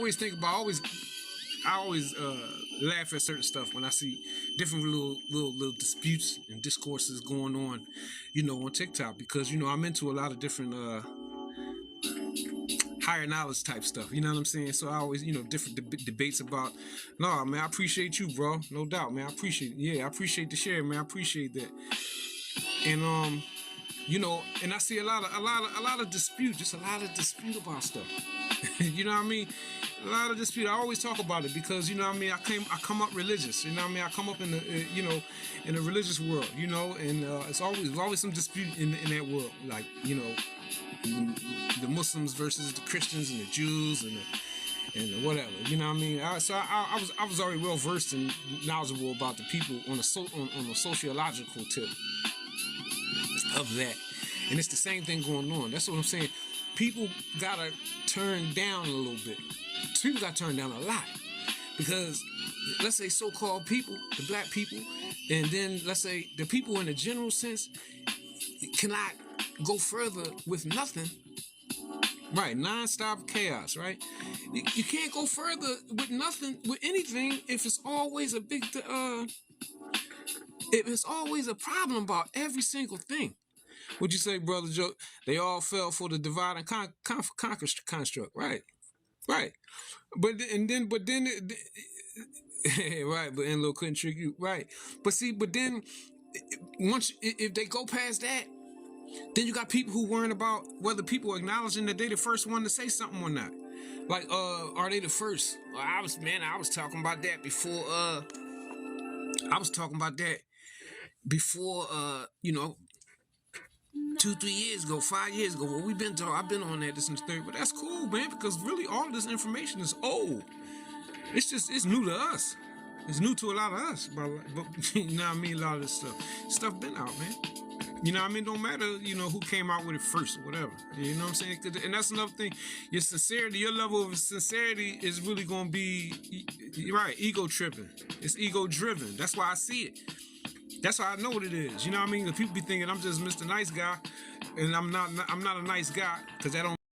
always think about, I always laugh at certain stuff when I see different little disputes and discourses going on, on TikTok, because I'm into a lot of different higher knowledge type stuff. You know what I'm saying? So I always, different debates about. No, man, I appreciate you, bro. No doubt, man. I appreciate. Yeah, I appreciate the share, man. I appreciate that. And and I see a lot of dispute, just a lot of dispute about stuff. You know what I mean? A lot of dispute. I always talk about it because I come up religious. You know what I mean? I come up in the in a religious world. And it's always some dispute in that world. Like the Muslims versus the Christians and the Jews and the whatever. You know what I mean? So I was already well versed and knowledgeable about the people on a sociological tip of that. And it's the same thing going on. That's what I'm saying. People gotta turn down a little bit. People gotta turn down a lot. Because let's say so-called people, the black people, and then let's say the people in a general sense cannot go further with nothing. Right, non-stop chaos, right? You can't go further with nothing, with anything, if it's always a big if it's always a problem about every single thing. Would you say, Brother Joe? They all fell for the divide and conquer construct, right? Right. But then, right. But Enlil couldn't trick you, right? But then, once if they go past that, then you got people who worrying about whether people are acknowledging that they the first one to say something or not. Like, are they the first? I was talking about that before. I was talking about that before. 2-3 years ago, 5 years ago. Well, I've been on that since third, but that's cool, man, because really all of this information is old. It's new to us. It's new to a lot of us, but you know what I mean? A lot of this stuff been out, man. You know what I mean? Don't matter, who came out with it first or whatever. You know what I'm saying? And that's another thing. Your sincerity, your level of sincerity is really going to be, right, ego tripping. It's ego driven. That's why I see it. That's how I know what it is. You know what I mean? The people be thinking I'm just Mr. Nice Guy, and I'm not a nice guy, because that don't